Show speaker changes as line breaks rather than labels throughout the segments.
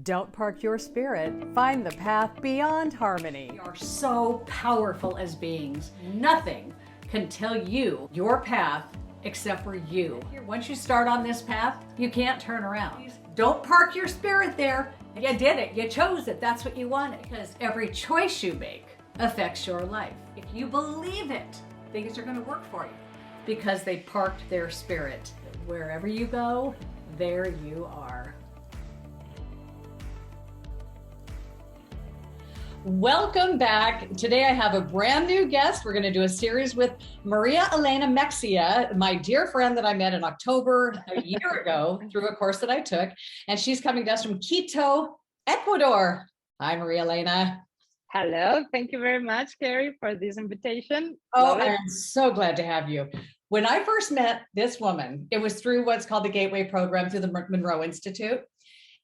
Don't park your spirit. Find the path beyond harmony.
We are so powerful as beings. Nothing can tell you your path except for you. Once you start on this path, you can't turn around. Don't park your spirit there. You did it. You chose it. That's what you wanted. Because every choice you make affects your life. If you believe it, things are going to work for you because they parked their spirit. Wherever you go, there you are. Welcome back. Today I have a brand new guest. We're going to do a series with Maria Elena Mexia, my dear friend that I met in October a year ago through a course that I took. And she's coming to us from Quito, Ecuador. Hi, Maria Elena.
Hello. Thank you very much, CarI, for this invitation.
Oh, I'm so glad to have you. When I first met this woman, it was through what's called the Gateway Program through the Monroe Institute.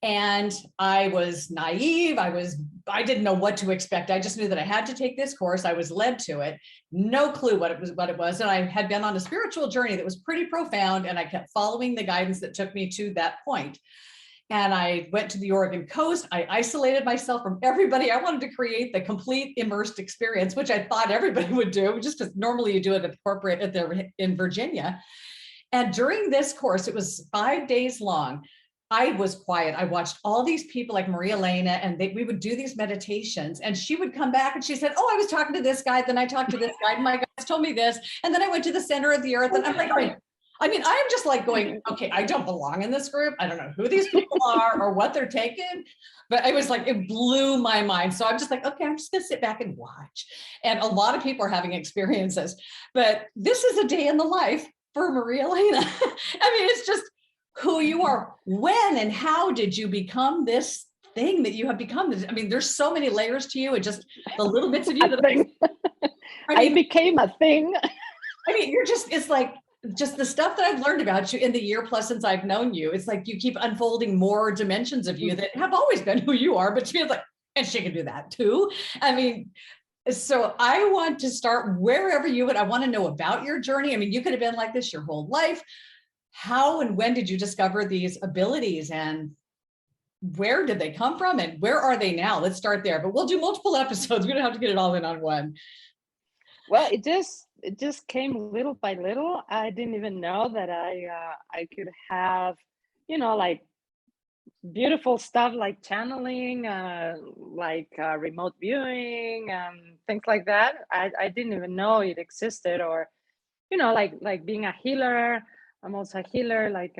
And I was naive. I didn't know what to expect. I just knew that I had to take this course. I was led to it. No clue what it was. And I had been on a spiritual journey that was pretty profound. And I kept following the guidance that took me to that point. And I went to the Oregon coast. I isolated myself from everybody. I wanted to create the complete immersed experience, which I thought everybody would do, just because normally you do it at corporate in Virginia. And during this course, it was 5 days long. I was quiet. I watched all these people like Maria Elena, and we would do these meditations, and she would come back and she said, oh, I was talking to this guy. Then I talked to this guy, and my guys told me this. And then I went to the center of the earth, and I'm like, I mean, I'm just like going, okay, I don't belong in this group. I don't know who these people are or what they're taking, but it was like, it blew my mind. So I'm just like, okay, I'm just gonna sit back and watch. And a lot of people are having experiences, but this is a day in the life for Maria Elena. I mean, it's just who you are. When and how did you become this thing that you have become? I mean, there's so many layers to you, and just the little bits of you that
I became a thing.
I mean, you're just, it's like, just the stuff that I've learned about you in the year plus since I've known you, it's like you keep unfolding more dimensions of you that have always been who you are, but she was like, and she can do that too. I mean, so I want to start wherever you would. I want to know about your journey. I mean, you could have been like this your whole life. How and when did you discover these abilities, and where did they come from, and where are they now? Let's start there, but we'll do multiple episodes. We don't have to get it all in on one.
Well, it just came little by little. I didn't even know that I could have, like beautiful stuff like channeling, remote viewing, things like that. I didn't even know it existed, or like being a healer. I'm also a healer, like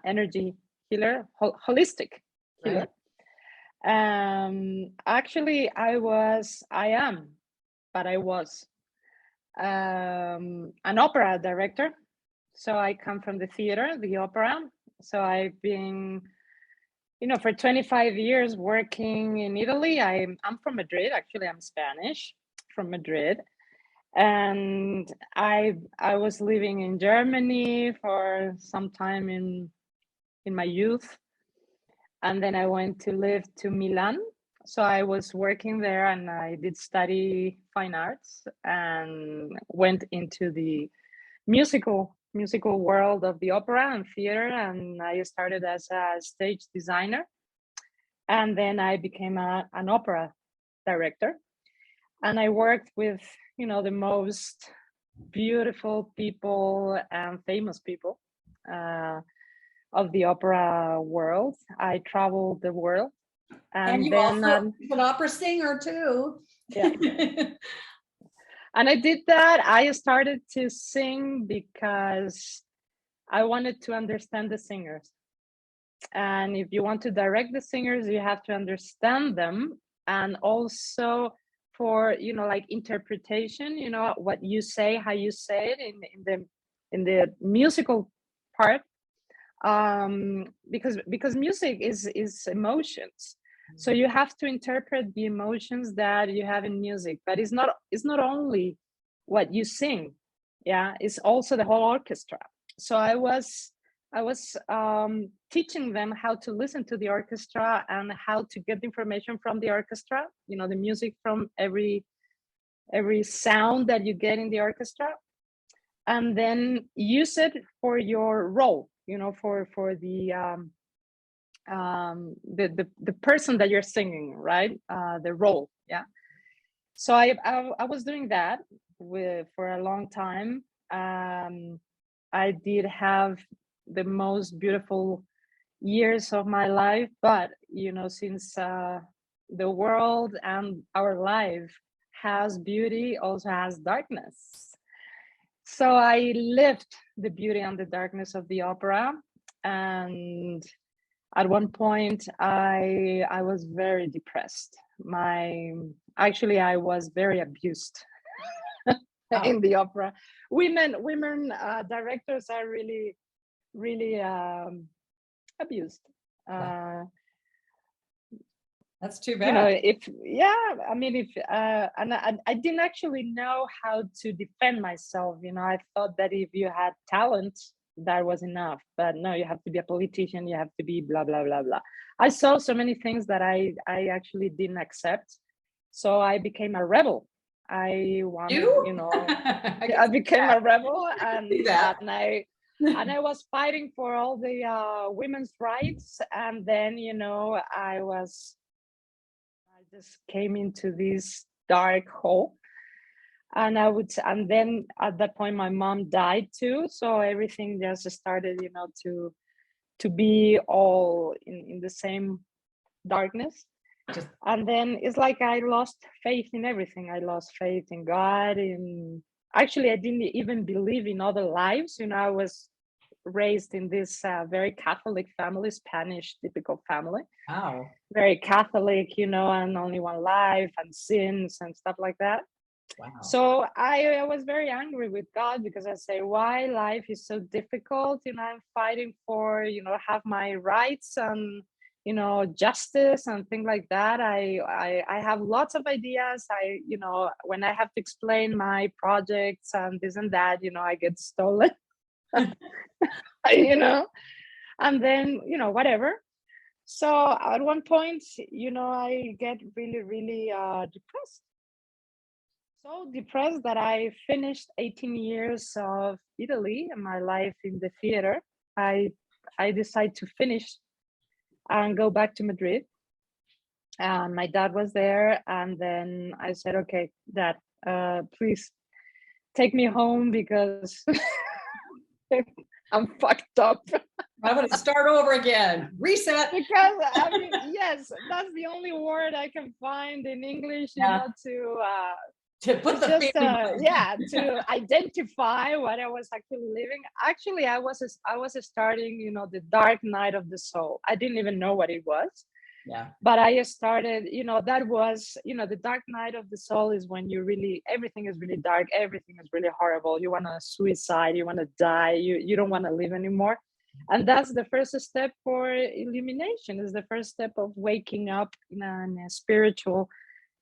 energy healer, holistic healer. Right. Actually, I was an opera director. So I come from the theater, the opera. So I've been, for 25 years working in Italy. I'm from Madrid. Actually, I'm Spanish, from Madrid. And I was living in Germany for some time in my youth, and then I went to live to Milan. So I was working there, and I did study fine arts and went into the musical world of the opera and theater. And I started as a stage designer, and then I became an opera director. And I worked with, the most beautiful people and famous people of the opera world. I traveled the world.
And you then, also an opera singer too.
Yeah. And I did that. I started to sing because I wanted to understand the singers. And if you want to direct the singers, you have to understand them. And also for, like interpretation, what you say, how you say it in the musical part. Because music is emotions. So you have to interpret the emotions that you have in music, but it's not only what you sing. Yeah, it's also the whole orchestra. So I was teaching them how to listen to the orchestra and how to get the information from the orchestra, the music from every sound that you get in the orchestra, and then use it for your role, for the the person that you're singing, right? The role, yeah. So I was doing that for a long time. I did have the most beautiful years of my life, but since the world and our life has beauty, also has darkness. So I lived the beauty and the darkness of the opera, and at one point I was very depressed. I was very abused in the opera. Women directors are really abused.
That's too bad.
If I didn't actually know how to defend myself. I thought that if you had talent, that was enough. But no, you have to be a politician. You have to be blah blah blah blah. I saw so many things that I actually didn't accept. So I became a rebel. I wanted, I became a rebel, and I was fighting for all the women's rights. And then, I just came into this dark hole. And then at that point, my mom died too. So everything just started, to be all in the same darkness. And then it's like I lost faith in everything. I lost faith in God. Actually, I didn't even believe in other lives. I was raised in this very Catholic family, Spanish typical family.
Wow.
Very Catholic, and only one life and sins and stuff like that.
Wow.
So I was very angry with God, because I say, why life is so difficult? I'm fighting for, have my rights and, justice and things like that. I have lots of ideas. When I have to explain my projects and this and that, I get stolen. And then, whatever. So at one point, I get really, really depressed. So depressed that I finished 18 years of Italy and my life in the theater. I decided to finish and go back to Madrid. And my dad was there. And then I said, okay, Dad, please take me home, because I'm fucked up.
I'm going to start over again. Reset.
Because yes, that's the only word I can find in English,
to put the
to identify what I was actually living. Actually, I was starting, the dark night of the soul. I didn't even know what it was.
Yeah.
But I started, that was, the dark night of the soul is when everything is really dark. Everything is really horrible. You want to suicide. You want to die. You don't want to live anymore. And that's the first step for illumination. Is the first step of waking up in a spiritual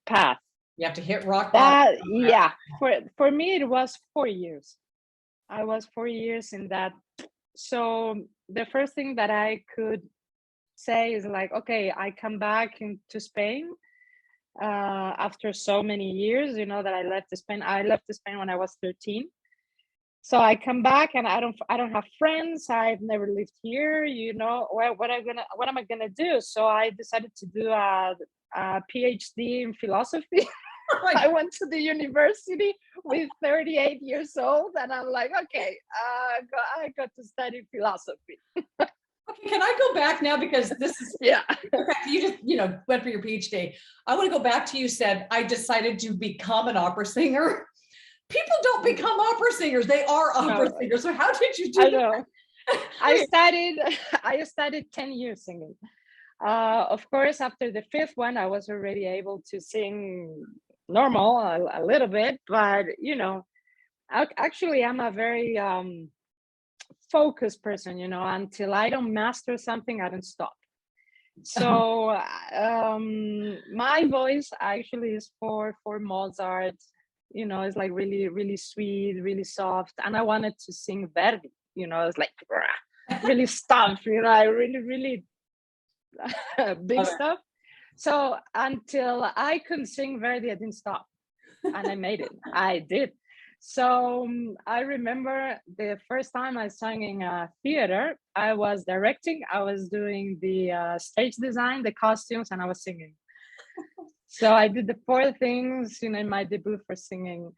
path.
You have to hit rock bottom.
Yeah. For me, it was 4 years. I was 4 years in that. So the first thing that I could say is like, okay, I come back to Spain after so many years, that I left Spain. I left Spain when I was 13. So I come back and I don't have friends. I've never lived here. What am I gonna do? So I decided to do a PhD in philosophy. I went to the university with 38 years old, and I'm like, okay, I got to study philosophy.
Okay, can I go back now, because this is you just went for your PhD. I want to go back to, you said I decided to become an opera singer. People don't become opera singers; they are opera singers. So how did you do that?
Know. I studied 10 years singing. Of course, after the 5th one, I was already able to sing normal a little bit, but actually, I'm a very focused person. Until I don't master something, I don't stop. So my voice actually is for Mozart. It's like really, really sweet, really soft, and I wanted to sing Verdi. It's like really stuff. I really, really big stuff. So until I couldn't sing Verdi, I didn't stop, and I made it. I did. So I remember the first time I sang in a theater, I was directing, I was doing the stage design, the costumes, and I was singing. So I did the four things, in my debut for singing,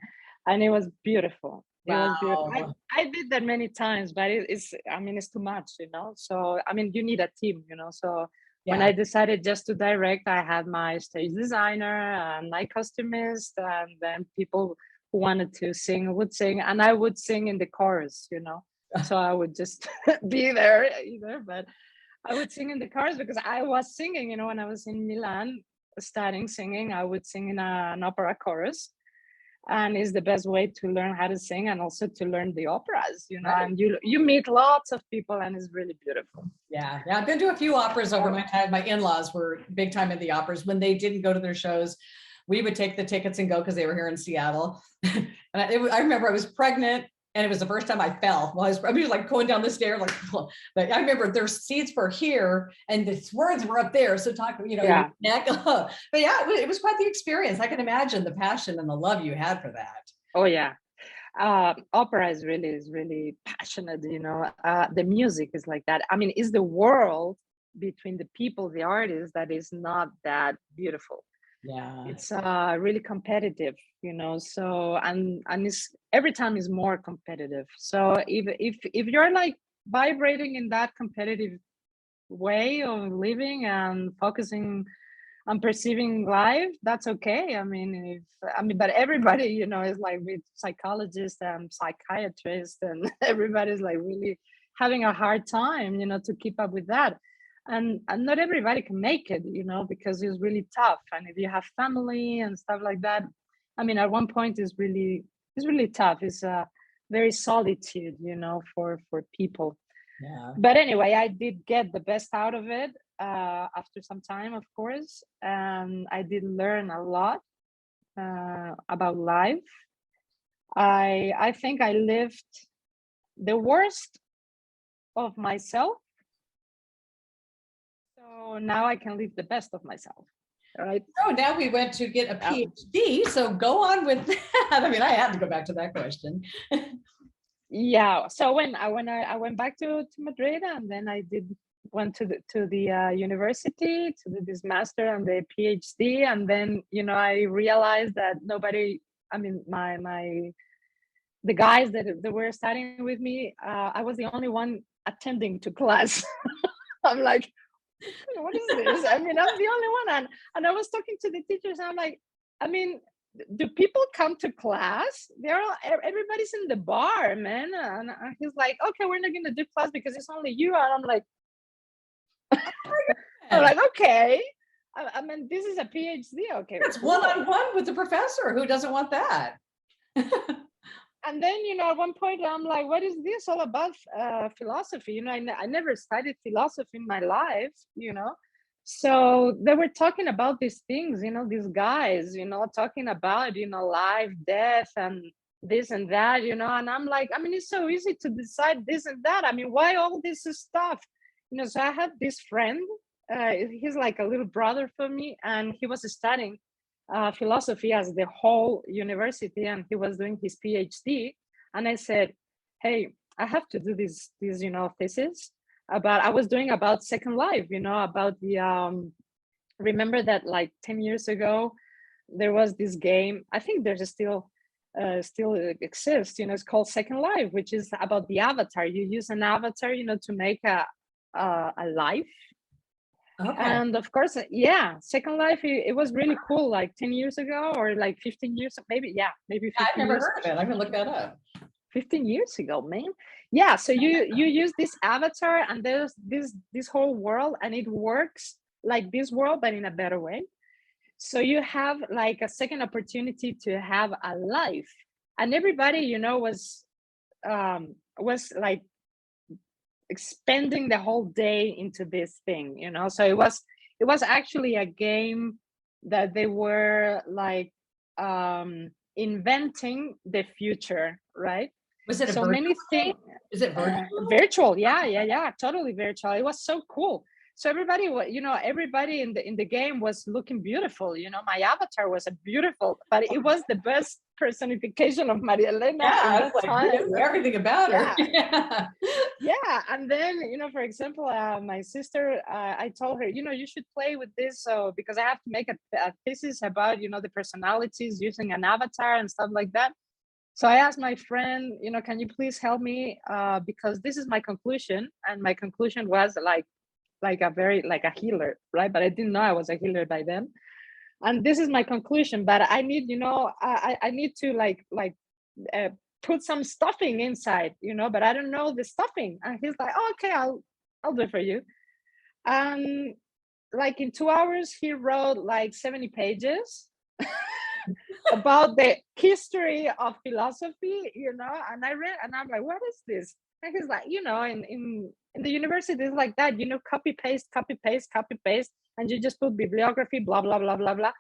and it was beautiful. It was beautiful.
Wow.
I did that many times, but it's too much, So, you need a team, So when
Yeah.
I decided just to direct, I had my stage designer and my costumist, and then people who wanted to sing would sing, and I would sing in the chorus, So I would just be there either, but I would sing in the chorus because I was singing, when I was in Milan studying singing, I would sing in an opera chorus. And it's the best way to learn how to sing and also to learn the operas,
Right.
and you meet lots of people and it's really beautiful.
Yeah. I've been to a few operas over my time. My in-laws were big time in the operas. When they didn't go to their shows, we would take the tickets and go because they were here in Seattle. And I remember I was pregnant and it was the first time I fell. Well, I was like going down the stairs, but I remember there's seats for here and the words were up there. So talk,
Yeah.
neck. But yeah, it was quite the experience. I can imagine the passion and the love you had for that.
Oh yeah. Opera is really passionate, the music is like that. It's the world between the people, the artists, that is not that beautiful.
Yeah.
It's really competitive, so and it's every time is more competitive. So if you're like vibrating in that competitive way of living and focusing on perceiving life, that's okay. But everybody, is like with psychologists and psychiatrists, and everybody's like really having a hard time, to keep up with that. And not everybody can make it, because it's really tough. And if you have family and stuff like that, at one point it's really tough. It's a very solitude, for people.
Yeah.
But anyway, I did get the best out of it after some time, of course. And I did learn a lot about life. I think I lived the worst of myself, so now I can live the best of myself. Right.
So now we went to get a PhD. So go on with that. I had to go back to that question.
Yeah. So when I went back to Madrid, and then I went to the university to do this master and the PhD, and then I realized that nobody. The guys that were studying with me, I was the only one attending to class. I'm like, what is this? I'm the only one, and I was talking to the teachers. And I'm like, do people come to class? Everybody's in the bar, man. And he's like, okay, we're not gonna do class because it's only you. And I'm like, okay. This is a PhD. Okay,
it's cool. One-on-one with the professor. Who doesn't want that?
And then, at one point I'm like, what is this all about? Philosophy, I never studied philosophy in my life, So they were talking about these things, these guys, talking about, life, death, and this and that, and I'm like, it's so easy to decide this and that. Why all this stuff? So I had this friend, he's like a little brother for me, and he was studying philosophy as the whole university, and he was doing his PhD. And I said, hey, I have to do this thesis I was doing about Second Life, about the remember that like 10 years ago there was this game, I think there's still exists, it's called Second Life, which is about the avatar. You use an avatar, to make a life. Okay. And of course, Second Life, it was really cool, like 10 years ago or like 15 years, maybe 15
I've never
years.
heard of it. I'm gonna look that up.
15 years ago, man. Yeah, so you use this avatar, and there's this whole world, and it works like this world, but in a better way. So you have like a second opportunity to have a life. And everybody, was like expending the whole day into this thing, so it was actually a game that they were like inventing the future, right?
Was it
so many things?
Is it virtual?
Virtual, yeah, totally virtual. It was so cool. So everybody, everybody in the game was looking beautiful. My avatar was a beautiful, but it was the best personification of Maria Elena in
Yeah,
that
it's like
time.
really everything about her.
Yeah. Yeah, and then for example, my sister, I told her, you should play with this, so because I have to make a thesis about the personalities using an avatar and stuff like that. So I asked my friend, can you please help me, because this is my conclusion, and my conclusion was like a healer, right? But I didn't know I was a healer by then. And this is my conclusion, but I need, I need to uh, put some stuffing inside, but I don't know the stuffing. And he's like, oh, okay, I'll do it for you. And like in 2 hours, he wrote like 70 pages about the history of philosophy, and I read, and I'm like, what is this? And he's like, in the university, it's like that, copy paste, copy paste, copy paste, and you just put bibliography, blah, blah, blah, blah, blah.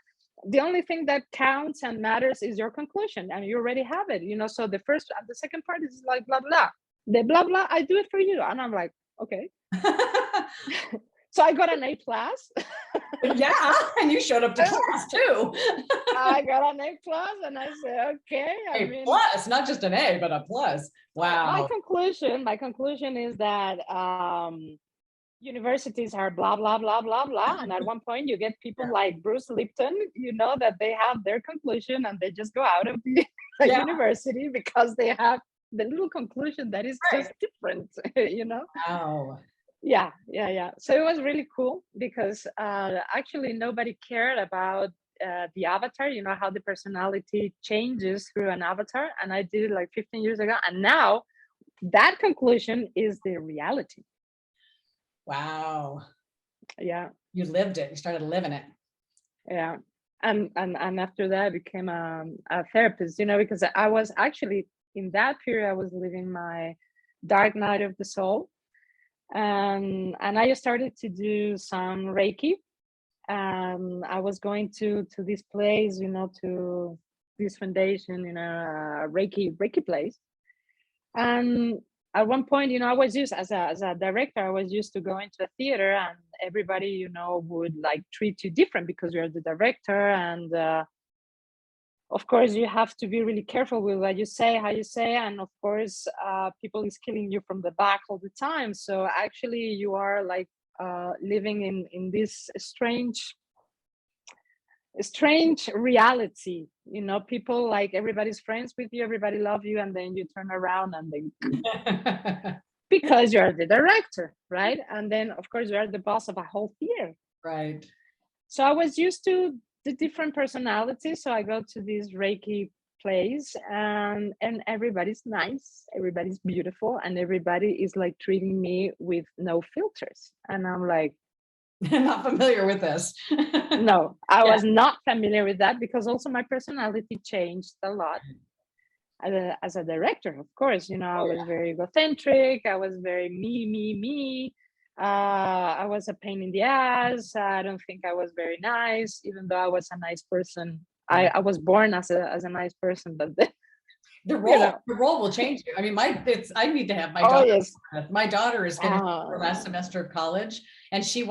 The only thing that counts and matters is your conclusion, and you already have it, so the first and the second part is like blah, blah. The blah, blah, I do it for you. And I'm like, okay. So I got an A+.
Yeah, and you showed up to class too.
I got an A+, and I said, okay.
A plus, not just an A, but a plus. Wow.
My conclusion is that universities are blah, blah, blah, blah, blah. And at one point you get people like Bruce Lipton, that they have their conclusion and they just go out of the university because they have the little conclusion that is just different,
Wow.
Yeah. So it was really cool because actually nobody cared about the avatar, how the personality changes through an avatar. And I did it like 15 years ago. And now that conclusion is the reality.
Wow.
Yeah.
You lived it. You started living it.
Yeah. And after that I became a therapist, because I was actually in that period, I was living my dark night of the soul. And I started to do some Reiki. I was going to this place, to this foundation, Reiki place. And at one point, I was used as a director, I was used to going to a theater, and everybody, would like treat you different because you're the director. And of course, you have to be really careful with what you say, how you say, and of course, people is killing you from the back all the time. So actually, you are like living in this strange reality. People like everybody's friends with you, everybody love you, and then you turn around and they because you're the director, right? And then of course you are the boss of a whole theater,
right?
So I was used to the different personalities. So I go to this Reiki place, and everybody's nice, everybody's beautiful, and everybody is like treating me with no filters. And I'm like,
not familiar with this.
No, I was not familiar with that, because also my personality changed a lot as a director. Of course, I was very egocentric, I was very me. I was a pain in the ass. I don't think I was very nice, even though I was a nice person. I was born as a nice person, but then,
the role will change you. I mean, I need to have my daughter. Yes. My daughter is finishing her last semester of college, and she's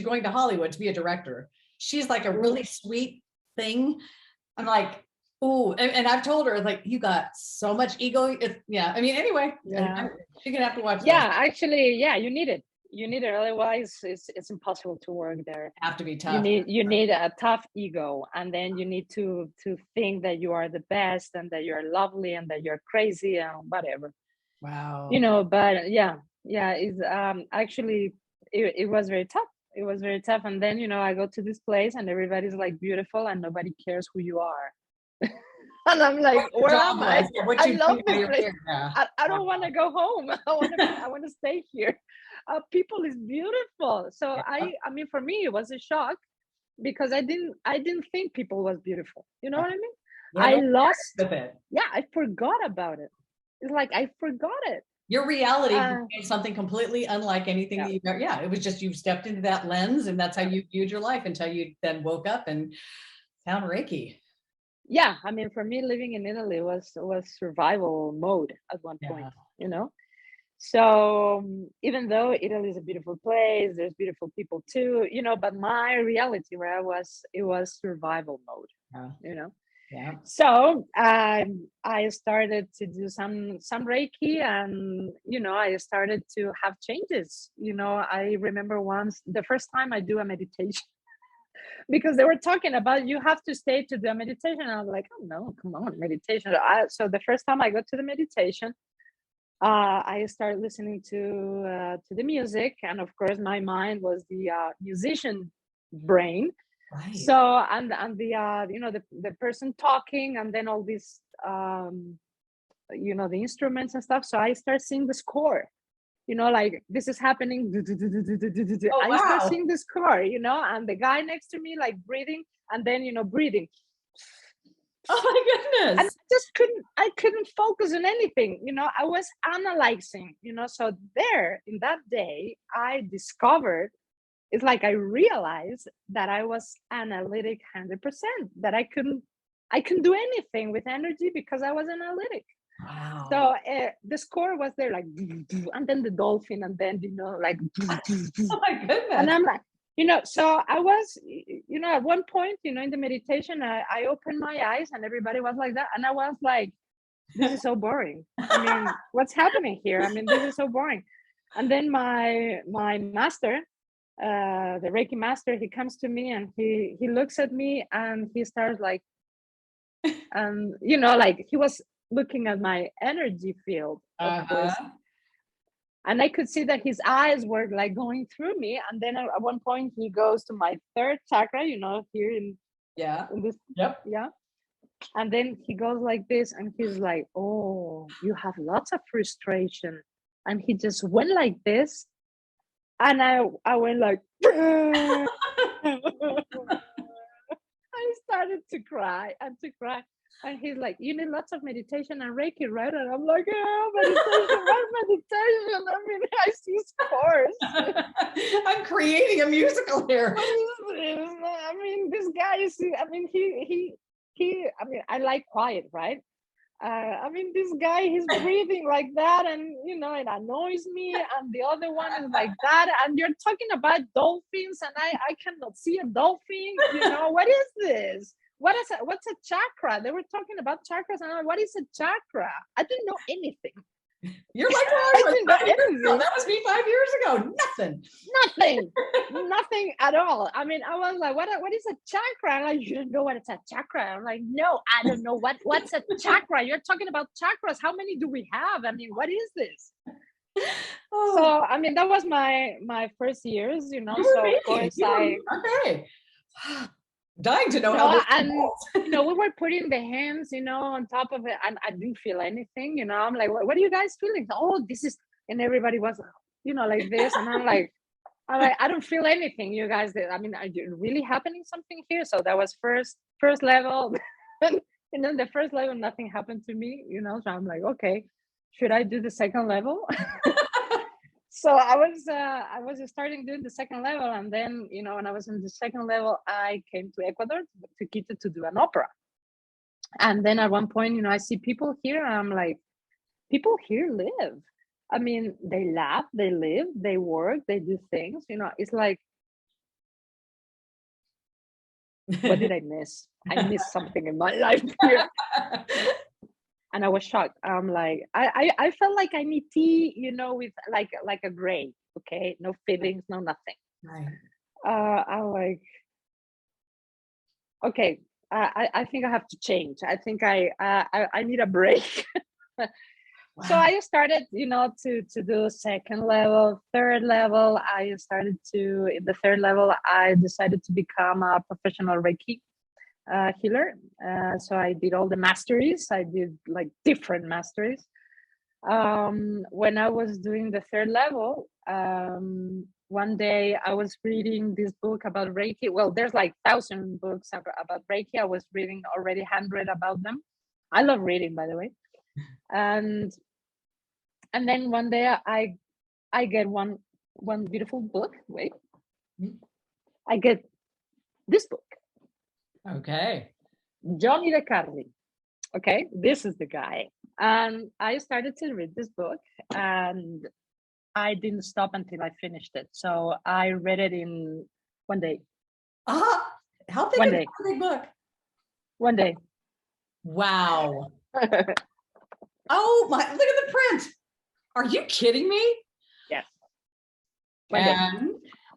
going to Hollywood to be a director. She's like a really sweet thing. I'm like, ooh, and I've told her, like, you got so much ego. I mean, anyway, she's gonna have to watch.
Yeah, this. Actually, you need it. You need it, otherwise it's impossible to work there.
Have to be tough.
You need a tough ego, and then you need to think that you are the best, and that you're lovely, and that you're crazy, and whatever.
Wow.
But it's actually it was very tough. It was very tough. And then I go to this place, and everybody's like beautiful, and nobody cares who you are. And I'm like, where am I? I love this place. I don't want to go home. I want to stay here. People is beautiful. So I mean, for me, it was a shock, because I didn't think people was beautiful. You know what I mean? I lost it. Yeah, I forgot about it. It's like I forgot it.
Your reality became something completely unlike anything that you've ever. Yeah, it was just you stepped into that lens, and that's how you viewed your life until you then woke up and found Reiki.
Yeah, I mean, for me, living in Italy was survival mode at one point, So even though Italy is a beautiful place, there's beautiful people too, but my reality where it was survival mode,
Yeah. Yeah.
So I started to do some Reiki, and I started to have changes. I remember once the first time I do a meditation because they were talking about you have to stay to do a meditation. And I was like, oh no, come on, meditation. So the first time I got to the meditation, I started listening to the music, and of course, my mind was the musician brain.
Right.
So and the the person talking, and then all these the instruments and stuff. So I start seeing the score. Like this is happening.
Oh,
I
wow.
start seeing the score. And the guy next to me like breathing, and then breathing.
Oh my goodness.
And I couldn't focus on anything. I was analyzing, so there in that day, I discovered, it's like I realized that I was analytic 100%, that I couldn't do anything with energy because I was analytic.
Wow.
So the score was there, like, and then the dolphin, and then, like,
oh my goodness.
And I'm like, so I was, at one point, in the meditation, I opened my eyes and everybody was like that. And I was like, this is so boring. I mean, what's happening here? I mean, this is so boring. And then my master, the Reiki master, he comes to me and he looks at me and he starts like, like he was looking at my energy field, of course. And I could see that his eyes were like going through me. And then at one point he goes to my third chakra, here in this.
Yep.
Yeah. And then he goes like this, and he's like, oh, you have lots of frustration. And he just went like this. And I went like, I started to cry. And he's like, you need lots of meditation and Reiki, right? And I'm like, yeah, meditation, what meditation? I mean, I see scores.
I'm creating a musical here.
I mean, this guy is, I mean, I mean, I like quiet, right? I mean, this guy, he's breathing like that, and it annoys me. And the other one is like that, and you're talking about dolphins, and I cannot see a dolphin. What is this? What's a chakra? They were talking about chakras, and I'm like, what is a chakra? I didn't know anything.
You're like, that was me 5 years ago.
Nothing at all. I mean, I was like, what is a chakra? I'm like, you don't know what it's a chakra? I'm like, no, I don't know what's a chakra. You're talking about chakras. How many do we have? I mean, what is this? So I mean, that was my first years, so of course
okay. Dying to know how this
and we were putting the hands on top of it, and I didn't feel anything. I'm like, what are you guys feeling? Oh, this is, and everybody was like this, and I'm like, I don't feel anything, you guys. I mean, are you really happening something here? So that was first level. And then the first level, nothing happened to me, so I'm like, okay, should I do the second level? So I was starting doing the second level, and then when I was in the second level, I came to Ecuador, to Quito, to do an opera. And then at one point, I see people here, and I'm like, people here live. I mean, they laugh, they live, they work, they do things. It's like, what did I miss? I missed something in my life here. And I was shocked. I'm like, I felt like I need tea, with like a gray, okay, no feelings, no nothing.
Right.
I'm like, okay, I think I have to change. I think I need a break. Wow. So I started, to do second level, third level. In the third level, I decided to become a professional Reiki healer. So I did all the masteries. I did like different masteries. When I was doing the third level, one day I was reading this book about Reiki. Well, there's like 1,000 books about Reiki. I was reading already 100 about them. I love reading, by the way. And then one day I get one beautiful book. Wait, I get this book.
Okay.
Johnny the Carly. okay, this is the guy. And I started to read this book, and I didn't stop until I finished it. So I read it in one day.
How big
One
is
day.
a big book?
One day.
Wow. Oh my, look at the print. Are you kidding me?
Yes. One day.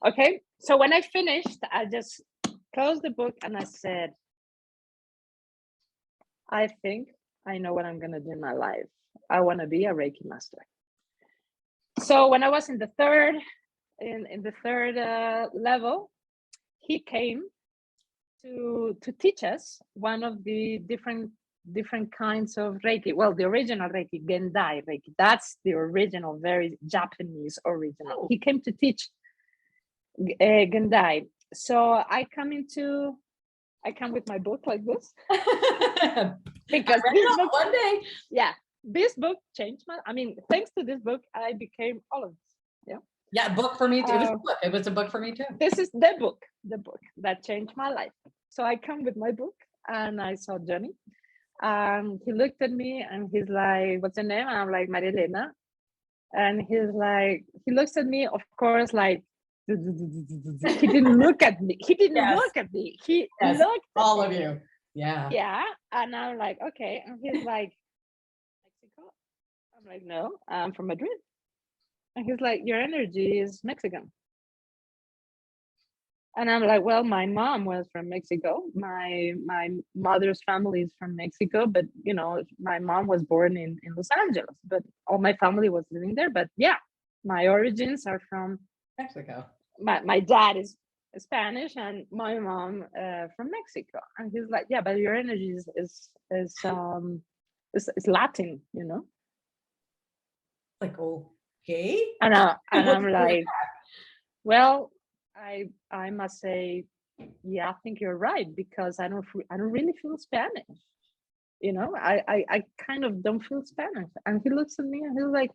Okay. So when I finished, I just closed the book and I said, I think I know what I'm going to do in my life. I want to be a Reiki master. So when I was in the third level, he came to teach us one of the different kinds of Reiki. Well, the original Reiki, Gendai Reiki. That's the original, very Japanese original.
Oh.
He came to teach Gendai. So I come with my book like this because this book,
one day.
yeah, this book changed my. I mean, thanks to this book, I became all of this. Yeah.
Yeah, book for me too. It was a book. It was a book for me too.
This is the book that changed my life. So I come with my book and I saw Johnny. He looked at me and he's like, "What's your name?" And I'm like, "Maria Elena." And he's like, he looks at me, of course, like he didn't look at me. He didn't look at me. He looked at
all of you. Yeah.
Yeah. And I'm like, okay. And he's like, Mexico? I'm like, no, I'm from Madrid. And he's like, your energy is Mexican. And I'm like, well, my mom was from Mexico. My mother's family is from Mexico, but you know, my mom was born in Los Angeles, but all my family was living there. But yeah, my origins are from
Mexico.
My dad is Spanish and my mom from Mexico. And he's like, yeah, but your energy is Latin, you know?
Like, okay.
And I'm like, well, I must say, yeah, I think you're right, because I don't really feel Spanish. You know, I kind of don't feel Spanish. And he looks at me and he's like,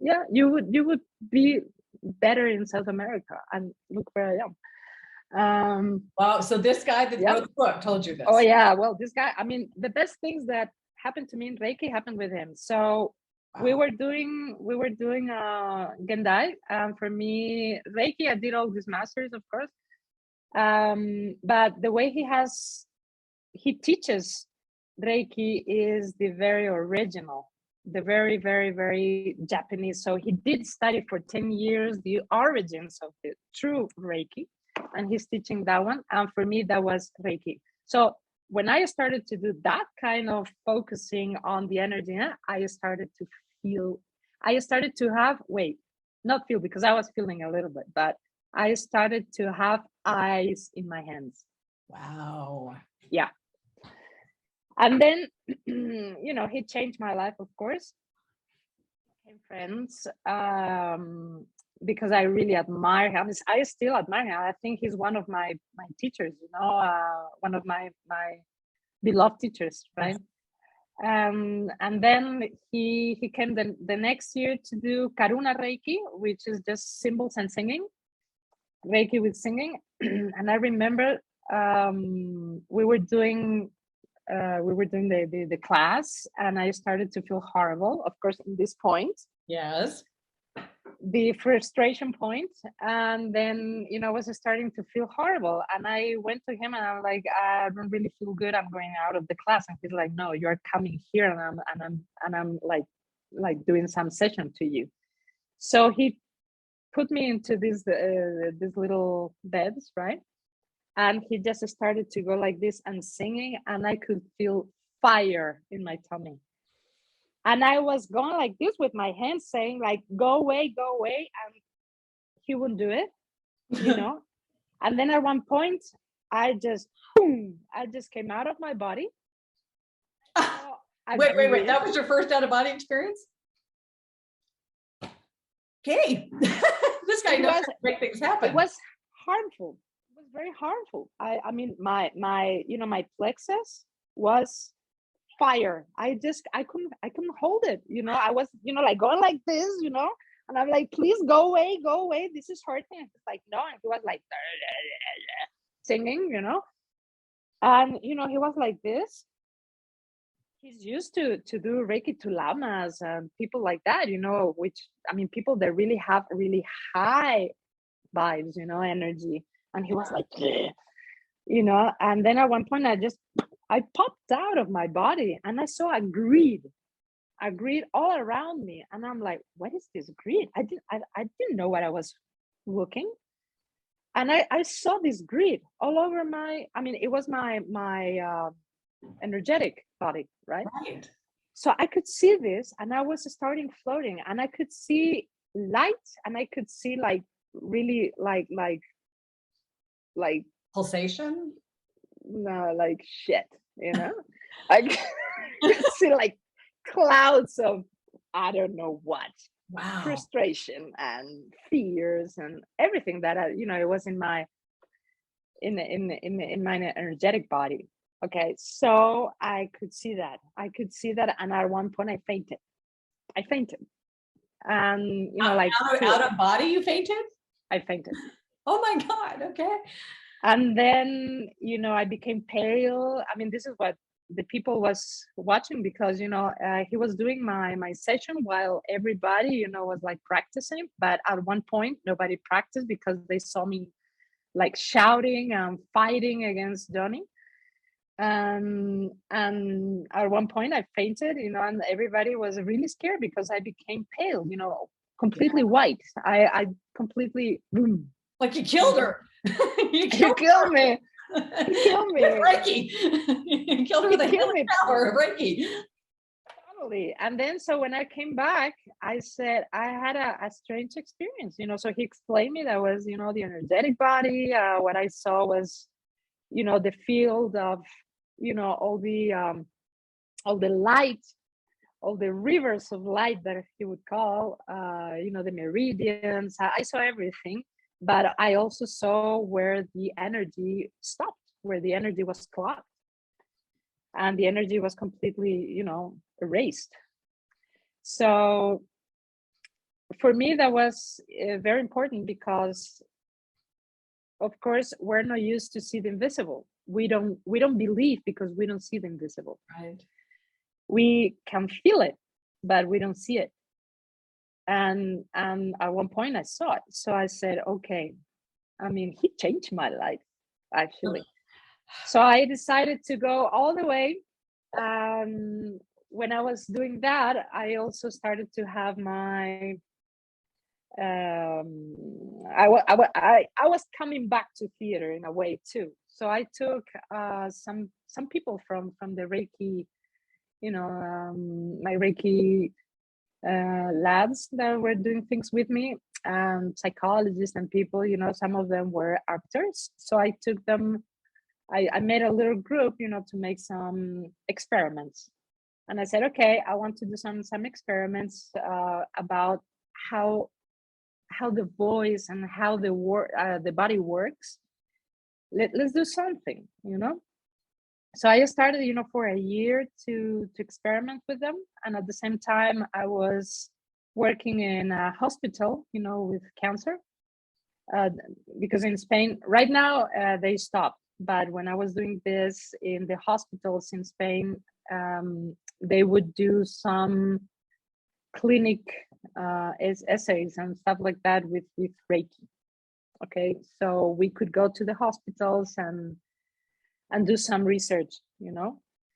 yeah, you would be better in South America. And look where I am.
Wow. So this guy that wrote the book told you this.
Oh yeah. Well, this guy, I mean, the best things that happened to me in Reiki happened with him. So wow. we were doing Gendai. For me, Reiki, I did all these masters, of course. But the way he teaches Reiki is the very original, the very, very, very Japanese. So he did study for 10 years the origins of the true Reiki, and he's teaching that one. And for me, that was Reiki. So when I started to do that kind of focusing on the energy, I started to have, not feel, because I was feeling a little bit, but I started to have eyes in my hands.
Wow.
Yeah. And then, you know, he changed my life, of course. Became friends because I really admire him. I still admire him. I think he's one of my teachers, you know, one of my beloved teachers, right? And then he came the next year to do Karuna Reiki, which is just symbols and singing, Reiki with singing. And I remember we were doing the class, and I started to feel horrible, of course, in this point.
Yes. The
frustration point. And then, you know, I was starting to feel horrible. And I went to him and I'm like, I don't really feel good. I'm going out of the class. And he's like, no, you're coming here, and I'm like doing some session to you. So he put me into these little beds, right? And he just started to go like this and singing, and I could feel fire in my tummy. And I was going like this with my hands saying like, go away. And he wouldn't do it, you know? And then at one point, I just came out of my body.
Wait. That was your first out of body experience? Okay. This guy knows how to make things happen.
It was harmful. It was very harmful. I mean, my plexus was fire. I couldn't hold it, you know. I was, you know, like going like this, you know, and I'm like, please go away, this is hurting. And he's like, no. And he was like singing, you know, and you know, he was like this, he's used to do Reiki to lamas and people like that, which, I mean, people that really have really high vibes, energy. And he was like, "Bleh," and then at one point I popped out of my body and I saw a grid all around me. And I'm like, what is this grid? I didn't know what I was looking. And I saw this grid all over it was my energetic body, right?
Right.
So I could see this and I was starting floating and I could see light and I could see like really like
Pulsation.
no, like shit, I could see like clouds of I don't know what,
Wow.
frustration and fears and everything that it was in my energetic body. Okay, so I could see that, and at one point I fainted, and
out of body, you fainted?
I fainted.
Oh my God. Okay.
And then I became pale. I mean, this is what the people was watching, because he was doing my session while everybody was like practicing, but at one point nobody practiced because they saw me like shouting and fighting against Johnny. And at one point I fainted, and everybody was really scared because I became pale, completely white. I completely boom.
Like you killed her.
You killed me. You killed me.
With Reiki. You killed her with a healing power of Reiki.
Totally. And then so when I came back, I said I had a strange experience, so he explained me that was, the energetic body. What I saw was, the field of, all the light, all the rivers of light that he would call, the meridians. I saw everything, but I also saw where the energy stopped, where the energy was clogged, and the energy was completely, erased. So for me, that was very important because, of course, we're not used to see the invisible. We don't believe because we don't see the invisible.
Right.
We can feel it, but we don't see it. And at one point I saw it. So I said, okay, I mean, he changed my life, actually. So I decided to go all the way. When I was doing that, I also started to have my I was coming back to theater in a way too. So I took some people from the Reiki, my Reiki lads that were doing things with me, psychologists and people, some of them were actors. So I took them, I made a little group, to make some experiments. And I said, okay, I want to do some experiments about how the voice and how the body works. Let's do something, So I started, for a year to experiment with them. And at the same time, I was working in a hospital, with cancer. Because in Spain, right now, they stopped. But when I was doing this in the hospitals in Spain, they would do some clinic essays and stuff like that with Reiki. Okay, so we could go to the hospitals and do some research,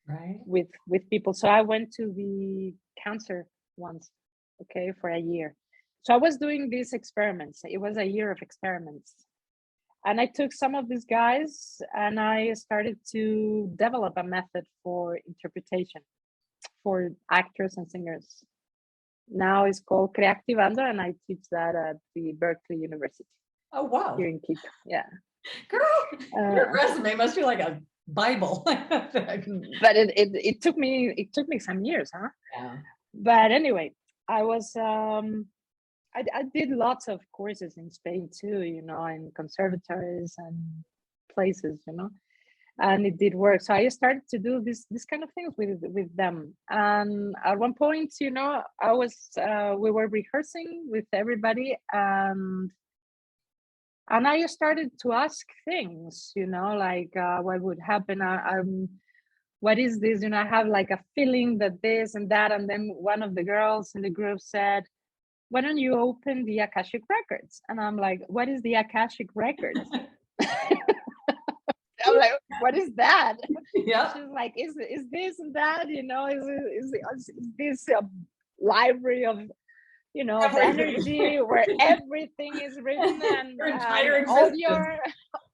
right,
with people. So I went to the cancer once, okay, for a year. So I was doing these experiments. It was a year of experiments. And I took some of these guys and I started to develop a method for interpretation for actors and singers. Now it's called Creativando, and I teach that at the Berkeley University.
Oh, wow.
Here in Quito. Yeah.
Girl, your resume must be like a Bible.
But it took me some years, huh?
Yeah.
But anyway, I was I did lots of courses in Spain too, in conservatories and places, and it did work. So I started to do this kind of things with them. And at one point, I was we were rehearsing with everybody, and I started to ask things, like what would happen. what is this? You know, I have like a feeling that this and that. And then one of the girls in the group said, why don't you open the Akashic Records? And I'm like, what is the Akashic Records? I'm like, what is that?
Yeah.
She's like, is this and that? You know, is this a library of, you know, of energy where everything is written, and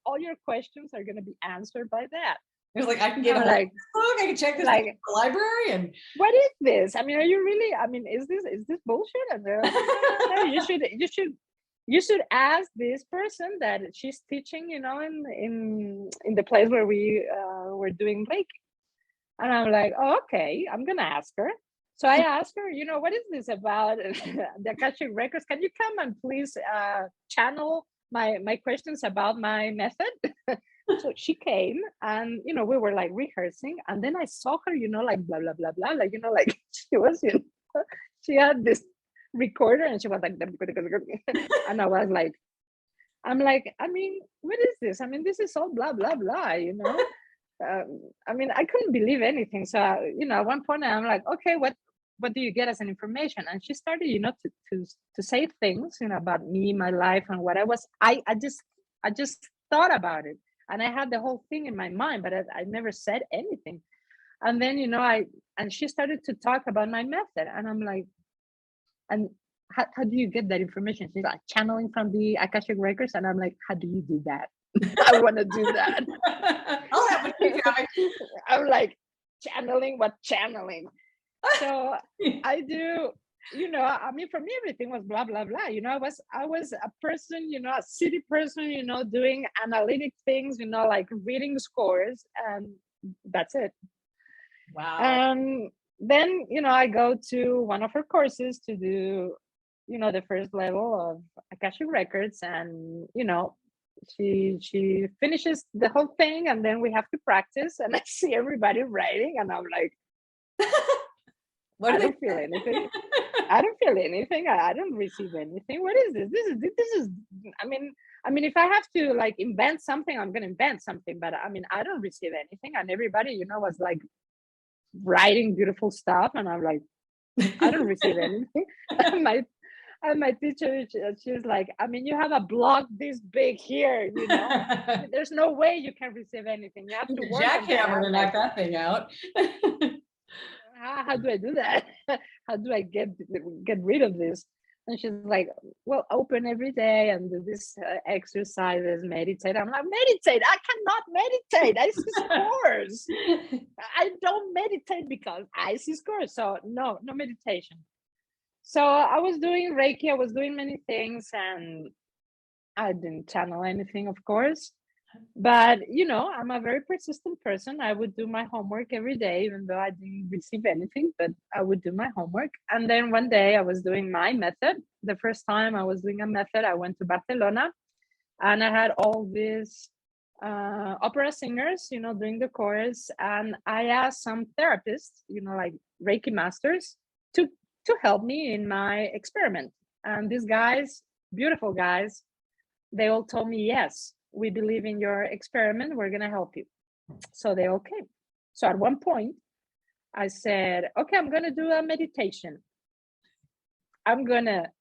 all your questions are going to be answered by that.
It was like, I can get a book, I can check this like, in the library, and
what is this? I mean, are you really? I mean, is this bullshit? And they're like, no, you should ask this person that she's teaching, you know, in the place where we were doing Reiki. And I'm like, oh, okay, I'm gonna ask her. So I asked her, you know, what is this about the Akashic Records? Can you come and please channel my questions about my method? So she came, and, you know, we were like rehearsing, and then I saw her, you know, like blah, blah, blah, blah, like, you know, like she was, you know, she had this recorder, and she was like, and I was like, I'm like, I mean, what is this? I mean, this is all blah, blah, blah, you know? I mean, I couldn't believe anything. So, you know, at one point I'm like, okay, what do you get as an information? And she started, you know, to say things, you know, about me, my life, and what I was. I just thought about it, and I had the whole thing in my mind, but I never said anything. And then, you know, and she started to talk about my method, and I'm like, and how do you get that information? She's like, channeling from the Akashic Records, and I'm like, how do you do that? I want to do that.
I'll have what you got.
I'm like, channeling? What channeling? So I do, you know, I mean, for me, everything was blah, blah, blah. You know, I was a person, you know, a city person, you know, doing analytic things, you know, like reading scores, and that's it.
Wow.
Then, you know, I go to one of her courses to do, you know, the first level of Akashic Records, and, you know, she finishes the whole thing, and then we have to practice, and I see everybody writing, and I'm like, I don't feel anything. I don't feel anything. I don't receive anything. What is this? This is I mean, if I have to like invent something, I'm gonna invent something, but I mean, I don't receive anything. And everybody, you know, was like writing beautiful stuff, and I'm like, I don't receive anything. And my teacher, she's like, I mean, you have a block this big here, you know. There's no way you can receive anything. You have to work
jackhammer to knock that thing out.
How do I do that? How do I get rid of this? And she's like, well, open every day and do this exercises, meditate. I'm like, meditate? I cannot meditate. I see scores. I don't meditate because I see scores. So no meditation. So I was doing Reiki. I was doing many things, and I didn't channel anything, of course. But, you know, I'm a very persistent person. I would do my homework every day, even though I didn't receive anything, but I would do my homework. And then one day I was doing my method. The first time I was doing a method, I went to Barcelona, and I had all these opera singers, you know, doing the chorus. And I asked some therapists, you know, like Reiki masters, to help me in my experiment. And these guys, beautiful guys, they all told me, yes, we believe in your experiment. We're going to help you. So they all came. So at one point, I said, okay, I'm going to do a meditation. I'm going to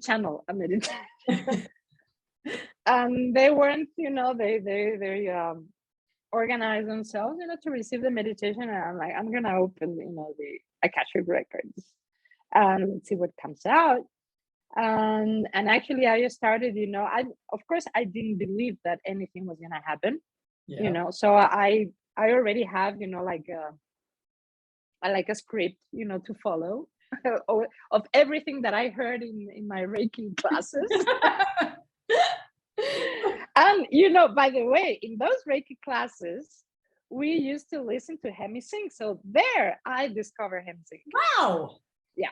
channel a meditation. And they weren't, you know, they organized themselves, you know, to receive the meditation. And I'm like, I'm going to open, you know, the Akashic Records and see what comes out. And actually I started, you know, of course I didn't believe that anything was gonna happen, you know, so I already have, you know, like a script, you know, to follow of everything that I heard in my Reiki classes. And, you know, by the way, in those Reiki classes, we used to listen to Hemi sing. So there I discovered Hemi sing.
Wow.
Yeah.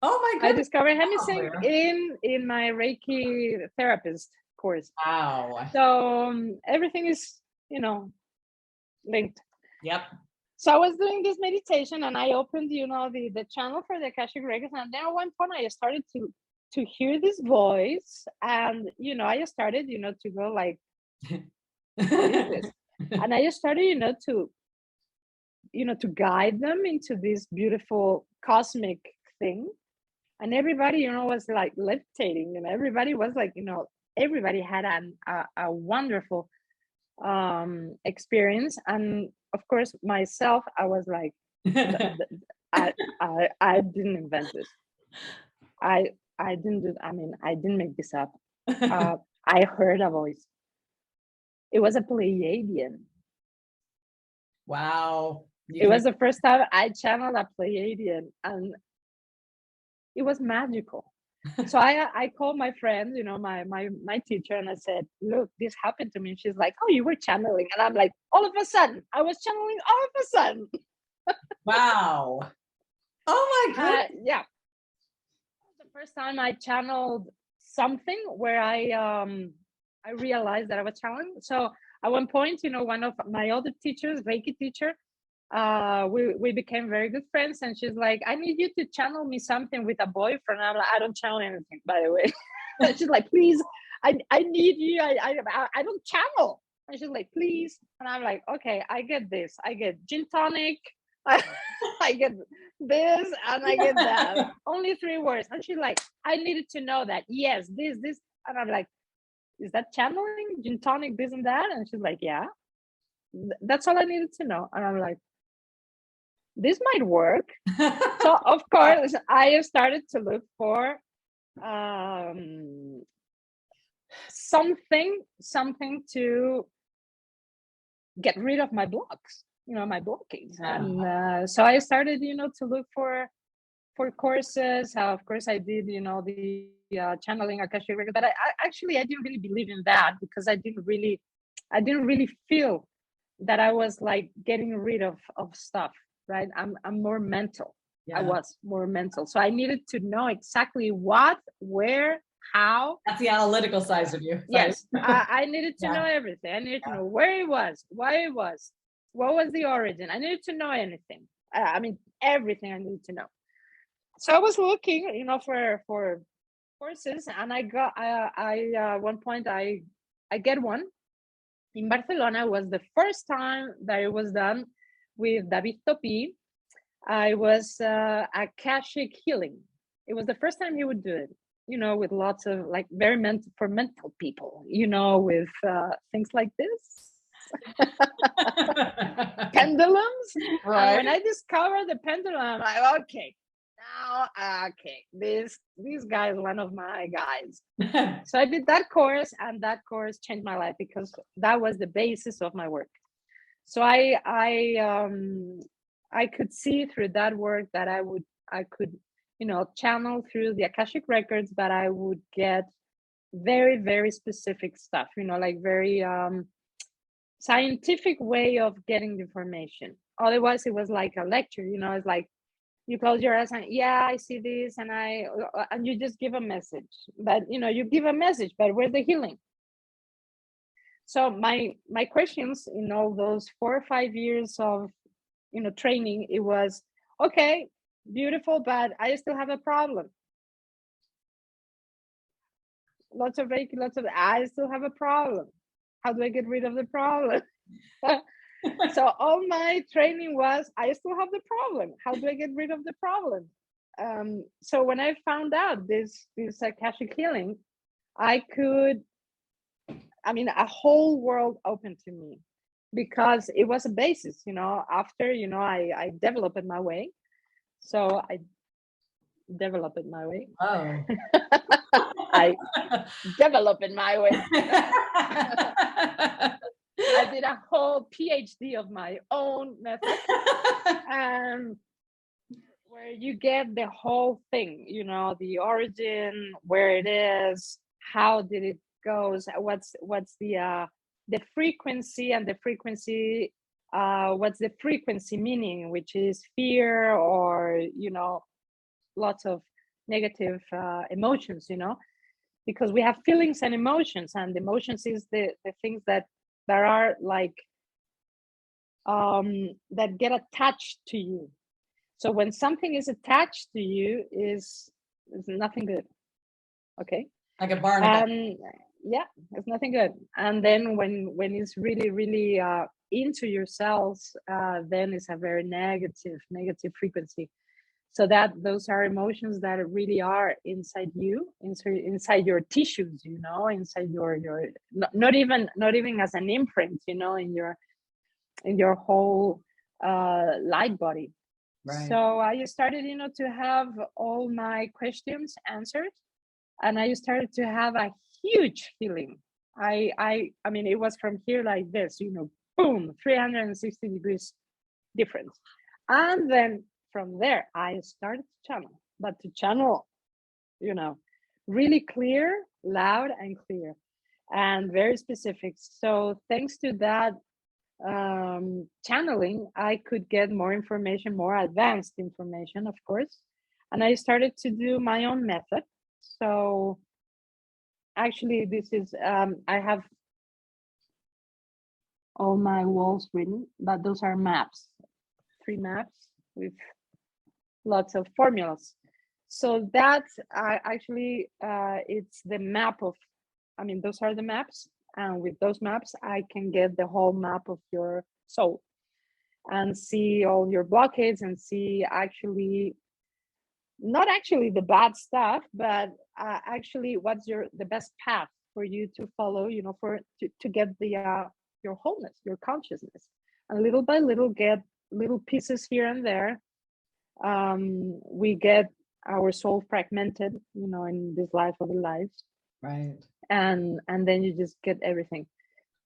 Oh my goodness.
I discovered Hemi sing in my Reiki therapist course.
Wow.
So everything is, you know, linked.
Yep.
So I was doing this meditation, and I opened, you know, the channel for the Akashic Records, and then at one point I started to hear this voice, and, you know, I started, you know, to go like, what is this? And I just started, to guide them into this beautiful cosmic thing. And everybody, was like levitating, and everybody was like, everybody had a wonderful experience. And of course, myself, I was like, I didn't invent this. I didn't do. I mean, I didn't make this up. I heard a voice. It was a Pleiadian.
Wow.
It was the first time I channeled a Pleiadian, and it was magical. So I called my friend, my teacher, and I said, look, this happened to me. And she's like, oh, you were channeling. And I'm like, all of a sudden, I was channeling all of a sudden.
Wow. Oh my God.
Yeah. The first time I channeled something where I realized that I was channeling. So at one point, one of my other teachers, Reiki teacher, we became very good friends, and she's like, I need you to channel me something with a boyfriend. I'm like, I don't channel anything, by the way. She's like, please, I need you. I don't channel. And she's like, please. And I'm like, okay, I get this. I get gin tonic. I get this, and I get that. Only 3 words. And she's like, I needed to know that. Yes, this. And I'm like, is that channeling? Gin tonic, this and that? And she's like, yeah. That's all I needed to know. And I'm like, this might work. So of course I started to look for something to get rid of my blocks, my blockades. And so I started, to look for courses. Of course I did, the channeling Akashic record, but I didn't really believe in that, because I didn't really feel that I was like getting rid of stuff. Right. I'm more mental. Yeah. I was more mental. So I needed to know exactly what, where, how.
That's the analytical side of you.
Yes. I needed to know everything. I needed to know where it was, why it was, what was the origin. I needed to know anything. Everything I needed to know. So I was looking, for courses, and I got, at one point I get one in Barcelona. Was the first time that it was done with David Topi. I was Akashic healing. It was the first time he would do it, with lots of like very for mental people, with things like this. Pendulums. Right. And when I discovered the pendulum, I'm like, okay, this guy is one of my guys. So I did that course, and that course changed my life, because that was the basis of my work. So I could see through that work that I could channel through the Akashic records, but I would get very, very specific stuff, like very scientific way of getting the information. Otherwise it was like a lecture, it's like you close your eyes and I see this, and you just give a message. But you give a message, but where's the healing? So my questions in all those 4 or 5 years of training, it was, okay, beautiful, but I still have a problem. Lots of Reiki, I still have a problem. How do I get rid of the problem? So all my training was, I still have the problem. How do I get rid of the problem? So when I found out this Akashic healing, a whole world opened to me, because it was a basis, after, I developed my way. So I developed my way.
Oh.
I developed my way. I did a whole PhD of my own method. Where you get the whole thing, the origin, where it is, how did it goes, what's the frequency, and the frequency, what's the frequency meaning, which is fear, or lots of negative emotions, because we have feelings and emotions, and emotions is the things that are like that get attached to you. So when something is attached to you, is nothing good. Okay.
Like a barnacle.
yeah, it's nothing good. And then when it's really, really into your cells, then it's a very negative frequency. So that those are emotions that really are inside you, inside your tissues, you know, inside your not even as an imprint, you know, in your whole light body.
Right.
So I started, you know, to have all my questions answered, and I started to have a huge feeling. I mean, it was from here like this, you know, boom, 360 degrees difference. And then from there, I started to channel, but to channel, you know, really clear, loud and clear, and very specific. So thanks to that channeling, I could get more information, more advanced information, of course. And I started to do my own method. So actually, this is, I have all my walls written, but those are maps, 3 maps with lots of formulas. So that actually, it's the map of, I mean, those are the maps. And with those maps, I can get the whole map of your soul and see all your blockades and see actually, not actually the bad stuff, but actually what's the best path for you to follow, you know, to get your wholeness, your consciousness, and little by little get little pieces here and there. We get our soul fragmented, you know, in this life of lives,
Right.
and then you just get everything.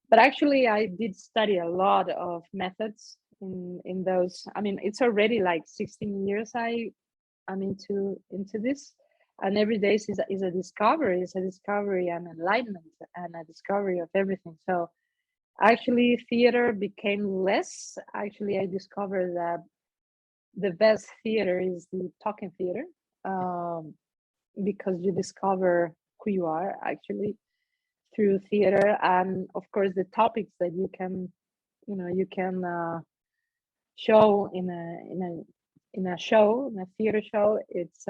But actually, I did study a lot of methods in those. I mean, it's already like 16 years I'm into this, and every day is a discovery. It's a discovery and enlightenment and a discovery of everything. So actually, theater became less. Actually, I discovered that the best theater is the talking theater, because you discover who you are actually through theater, and of course the topics that you can, you know, you can show in a show, in a theater show. It's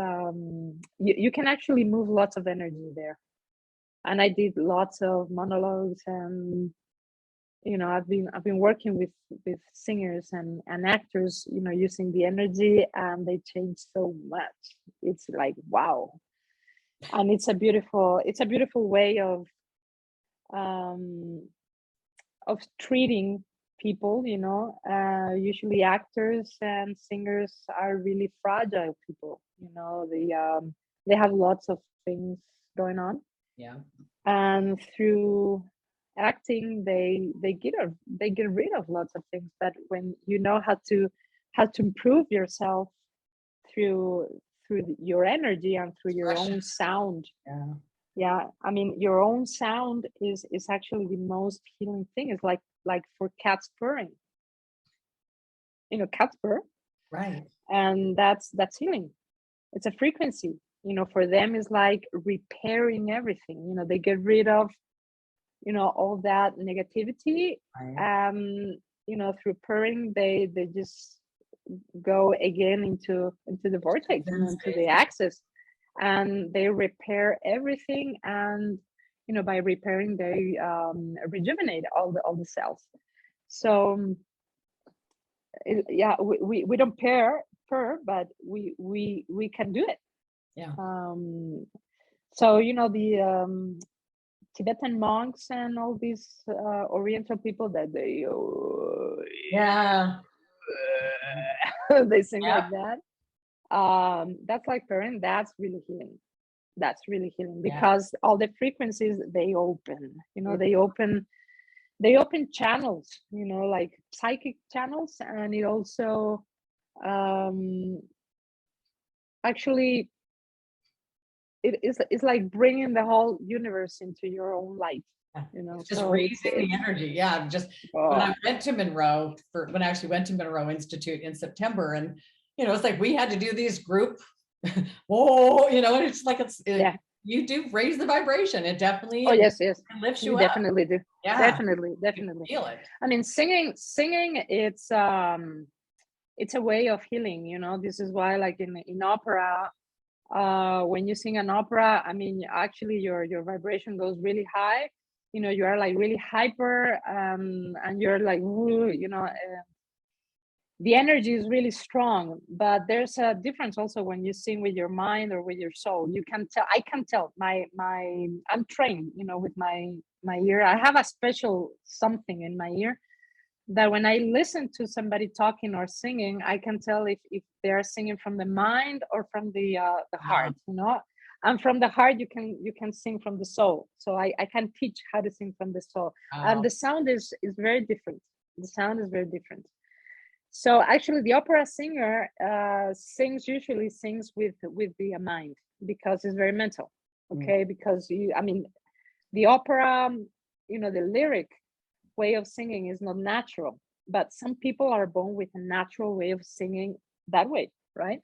you can actually move lots of energy there. And I did lots of monologues, and you know, I've been working with singers and actors, you know, using the energy, and they change so much. It's like wow. And it's a beautiful way um of treating people, you know. Usually actors and singers are really fragile people, you know. They have lots of things going on,
Yeah.
and through acting they get rid of lots of things. But when you know how to improve yourself through your energy and through your own sound.
Yeah.
Yeah, I mean, your own sound is actually the most healing thing. It's like for cats purring, you know, cats purr,
Right.
and that's healing. It's a frequency, you know. For them is like repairing everything, you know. They get rid of, you know, all that negativity.
Right.
You know, through purring, they just go again into the vortex, you know, into the axis, and they repair everything. And you know, by repairing, they rejuvenate all the cells. So yeah, we don't purr, but we can do it.
Yeah.
So you know, the Tibetan monks and all these Oriental people that they
Yeah.
they sing
Yeah.
like that. That's like purring. That's really healing. That's really healing, because all the frequencies, they open, you know, they open channels, you know, like psychic channels. And it also actually it's like bringing the whole universe into your own light, you know.
Just
So
raising the energy. Yeah. Just when I went to Monroe when I actually went to Monroe Institute in September, and you know, it's like we had to do these group whoa, you know, and it's like you do raise the vibration. It definitely
yes,
lifts
you
you
definitely
up.
do.
Yeah.
Definitely
Feel it.
I mean, singing it's a way of healing, you know. This is why, like in opera, When you sing an opera, I mean, actually your vibration goes really high. You know, you are like really hyper, and you're like, woo, you know, the energy is really strong. But there's a difference also when you sing with your mind or with your soul. You can tell. I can tell. I'm trained, you know, with my ear. I have a special something in my ear that when I listen to somebody talking or singing, I can tell if they're singing from the mind or from the heart, you know. And from the heart, you can sing from the soul. So I can teach how to sing from the soul. And the sound is very different. The sound is very different. So actually, the opera singer usually sings with the mind, because it's very mental. Okay, because the opera, you know, the lyric way of singing is not natural, but some people are born with a natural way of singing that way, right?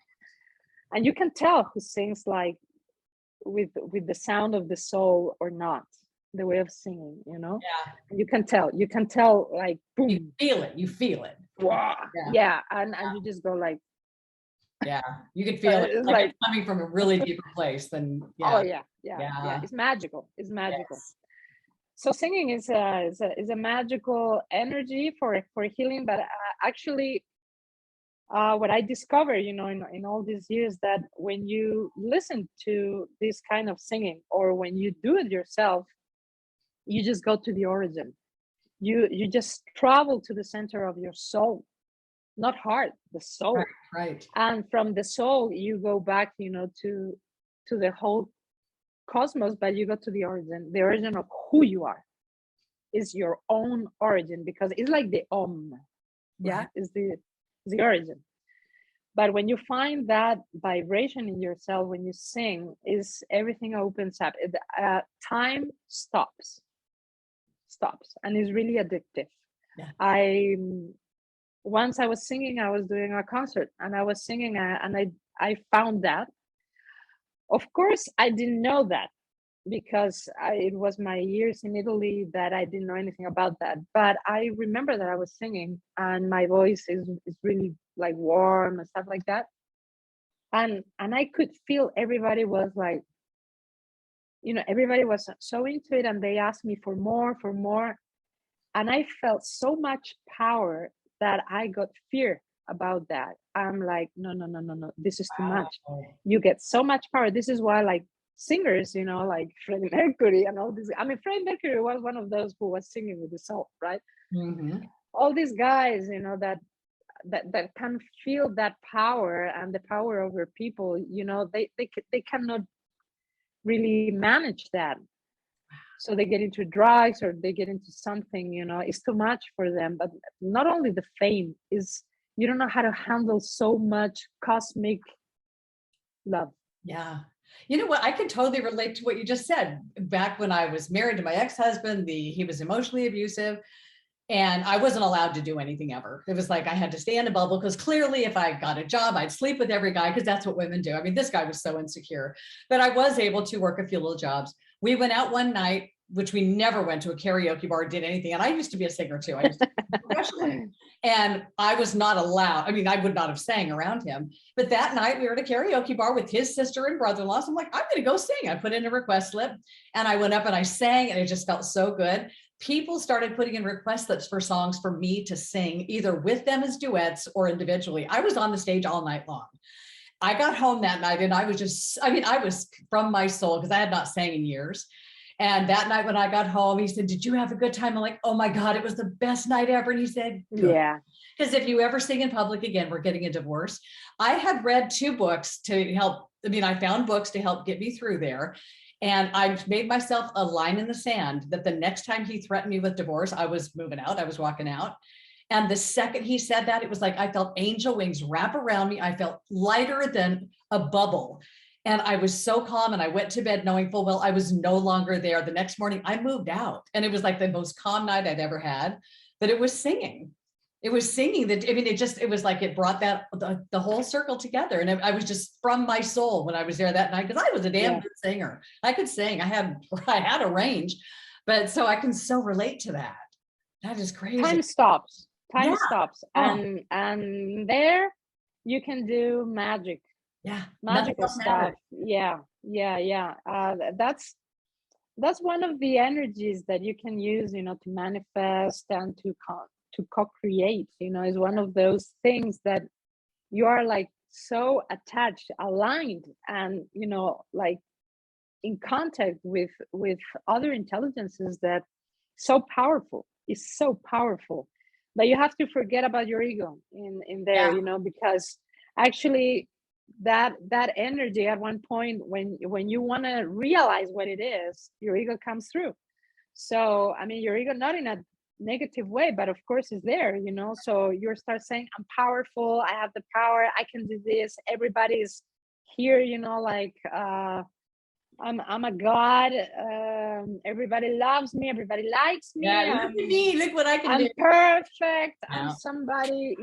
And you can tell who sings like with the sound of the soul or not, the way of singing, you know. You can tell like boom,
you feel it
wow. Yeah. And you just go like,
you can feel it,
it's
like
like
it's coming from a really deeper place than
oh yeah. It's magical.
Yes.
So singing is a magical energy for healing. But actually, what I discovered, you know, in all these years, that when you listen to this kind of singing, or when you do it yourself, you just go to the origin. You just travel to the center of your soul, not heart, the soul.
Right.
And from the soul, you go back, you know, to the whole cosmos, but you go to the origin of who you are. Is your own origin, because it's like the is the origin. But when you find that vibration in yourself, when you sing, is everything opens up. Time stops, and it's really addictive. Once I was singing, I was doing a concert, and I was singing, and I found that. Of course, I didn't know that, because it was my years in Italy that I didn't know anything about that. But I remember that I was singing, and my voice is really like warm and stuff like that. And I could feel everybody was like, you know, everybody was so into it, and they asked me for more. And I felt so much power that I got fear about that. I'm like, no, this is too much. You get so much power. This is why, like, singers, you know, like Freddie Mercury and all this. I mean, Freddie Mercury was one of those who was singing with the soul, right? All these guys, you know, that can feel that power and the power over people, you know, they cannot really manage that. So they get into drugs, or they get into something, you know, it's too much for them. But not only the fame, is you don't know how to handle so much cosmic love.
Yeah. You know what? I can totally relate to what you just said. Back when I was married to my ex-husband, he was emotionally abusive, and I wasn't allowed to do anything ever. It was like I had to stay in a bubble, because clearly if I got a job, I'd sleep with every guy, because that's what women do. I mean, this guy was so insecure, but I was able to work a few little jobs. We went out one night, which we never went to a karaoke bar, did anything. And I used to be a singer too. I used to be professionally. And I was not allowed. I mean, I would not have sang around him. But that night we were at a karaoke bar with his sister and brother-in-law. So I'm like, I'm going to go sing. I put in a request slip, and I went up and I sang, and it just felt so good. People started putting in request slips for songs for me to sing, either with them as duets or individually. I was on the stage all night long. I got home that night, and I was from my soul, because I had not sang in years. And that night when I got home, he said, "Did you have a good time?" I'm like, "Oh my God, it was the best night ever." And he said, "Good."
Yeah.
Because if you ever sing in public again, we're getting a divorce. I had read 2 books to help. I found books to help get me through there. And I made myself a line in the sand that the next time he threatened me with divorce, I was moving out. I was walking out. And the second he said that, it was like I felt angel wings wrap around me. I felt lighter than a bubble. And I was so calm, and I went to bed knowing full well I was no longer there. The next morning I moved out, and it was like the most calm night I'd ever had. But it was singing. It was singing that, it was like it brought the whole circle together. And I was just from my soul when I was there that night, because I was a damn good singer. I could sing. I had a range, but so I can so relate to that. That is crazy.
Time stops. And there you can do magic.
Yeah. Nothing
magical
else
stuff.
matters.
Yeah, yeah. That's one of the energies that you can use, to manifest and to co-create. Is one of those things that you are like so attached, aligned, and like in contact with other intelligences that so powerful. Is so powerful. But you have to forget about your ego in there,
Yeah.
because actually that energy at one point when you want to realize what it is, your ego comes through. So I mean, your ego, not in a negative way, but of course is there, so you start saying, I'm powerful, I have the power, I can do this, everybody's here, like I'm a god, everybody loves me, everybody likes me,
Yeah. Look at me. Look what I can
I'm
do.
perfect, I'm
Yeah.
somebody,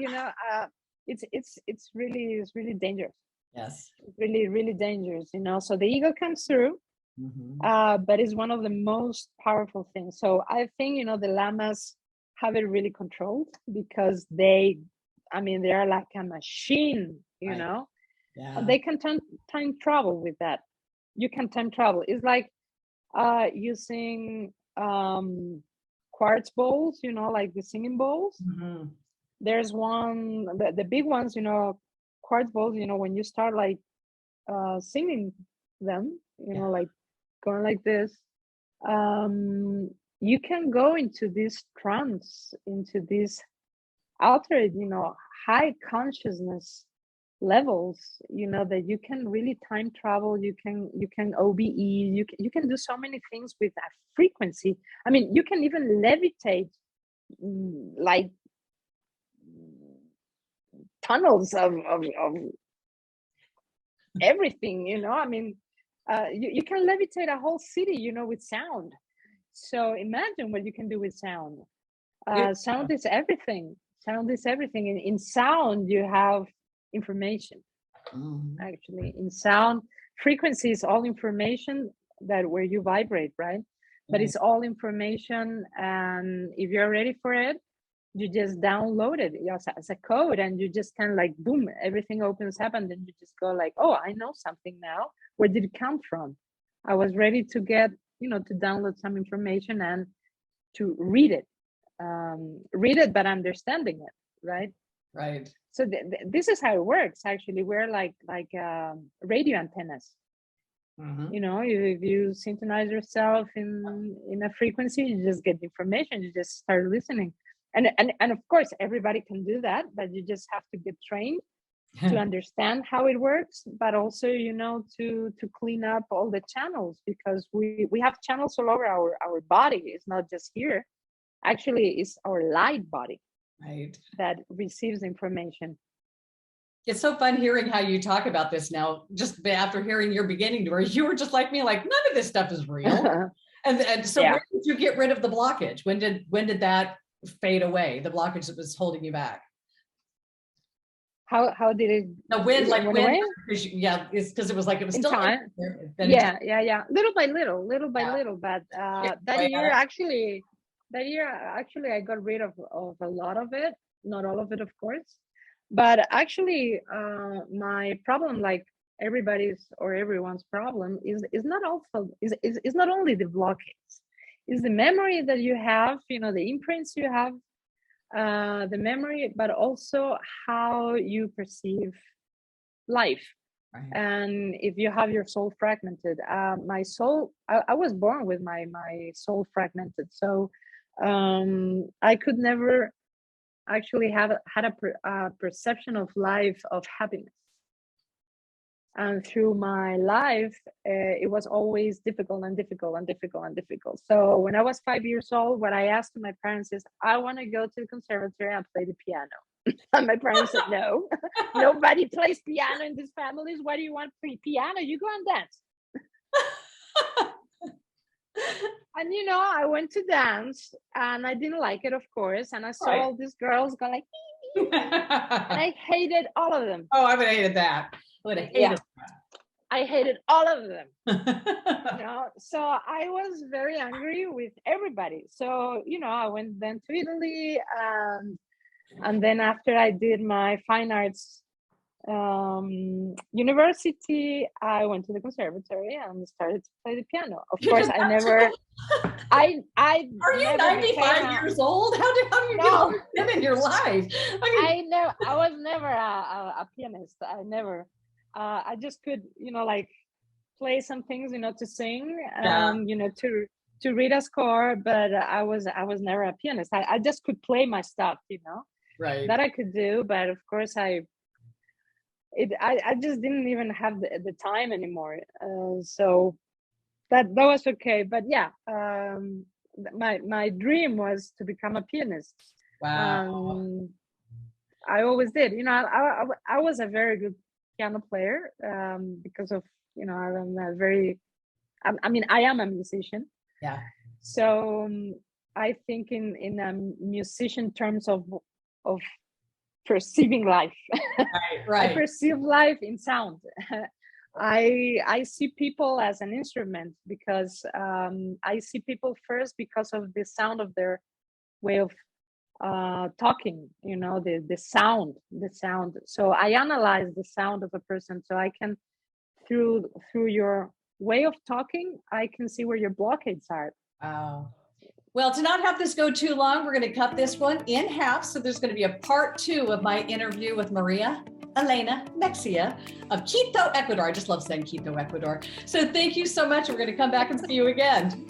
it's really dangerous.
Yes.
It's really, really dangerous, so the ego comes through, but it's one of the most powerful things. So I think, the llamas have it really controlled because they are like a machine,
Right.
and
Yeah.
they can time travel with that. You can time travel. It's like using quartz bowls, like the singing bowls.
Mhm.
There's one, the big ones, quartz bowls, when you start like singing them,
Yeah.
like going like this, you can go into this trance, into this altered, high consciousness levels, that you can really time travel, you can OBE, you can do so many things with that frequency. I mean, you can even levitate, like tunnels of everything, I mean, you can levitate a whole city, with sound. So imagine what you can do with sound. Sound is everything. Sound is everything. In sound, you have information.
Mhm.
Actually, in sound, frequency is all information that where you vibrate, right? But
Right.
it's all information, and if you're ready for it, you just download it as a code, and you just kind of like boom, everything opens up, and then you just go like, oh, I know something now. Where did it come from? I was ready to get, to download some information and to read it, but understanding it, right?
Right.
So this is how it works. Actually, we're like radio antennas.
Mhm.
If you synchronize yourself in a frequency, you just get information. You just start listening, and of course, everybody can do that, but you just have to get trained to understand how it works, but also, to clean up all the channels, because we have channels all over our body. It's not just here. Actually, it's our light body
Right.
that receives information.
It's so fun hearing how you talk about this now, just after hearing your beginning, where you were just like me, like none of this stuff is real. And so
Yeah.
when did you get rid of the blockage? When did that fade away? The blockage that was holding you back?
How did it?
No, when, like
went
when?
away?
Yeah, it's because it was like it was
In
still
time.
there, then it just,
Yeah. Little by little,
yeah,
But
way
that year actually, I got rid of a lot of it. Not all of it, of course. But actually, my problem, like everybody's or everyone's problem, is not also is not only the blockage. Is the memory that you have, the imprints you have, the memory, but also how you perceive life.
right.
And if you have your soul fragmented, my soul, I was born with my soul fragmented, so I could never actually had a perception of life of happiness. And through my life, it was always difficult and difficult and difficult and difficult. So when I was 5 years old, what I asked my parents is, I want to go to the conservatory and play the piano. And my parents said, no, nobody plays piano in these families. Why do you want to play piano? You go and dance. And I went to dance, and I didn't like it, of course. And I saw
Right.
all these girls go like, and I hated all of them.
Oh, I would have hated that. I would have hated
I hated all of them.
that.
So I was very angry with everybody. So I went then to Italy, and then after I did my fine arts University, I went to the conservatory and started to play the piano. Of course, I never. I
Are you 95 years old? How you get all this in your life?
I was never a pianist. I never. I just could, like play some things, to sing, to read a score, but I was never a pianist. I just could play my stuff,
right.
That I could do, but of course I just didn't even have the time anymore. So that was okay. But yeah, my dream was to become a pianist.
Wow.
I always did. I was a very good piano player because of, I'm a very, I am a musician.
Yeah.
So I think in musician terms of perceiving life.
Right.
I perceive life in sound. I see people as an instrument because I see people first because of the sound of their way of talking, the sound. So I analyze the sound of a person, so I can through your way of talking, I can see where your blockades are.
Wow. Well, to not have this go too long, we're going to cut this one in half. So there's going to be a part 2 of my interview with Maria Elena Mexia of Quito, Ecuador. I just love saying Quito, Ecuador. So thank you so much. We're going to come back and see you again.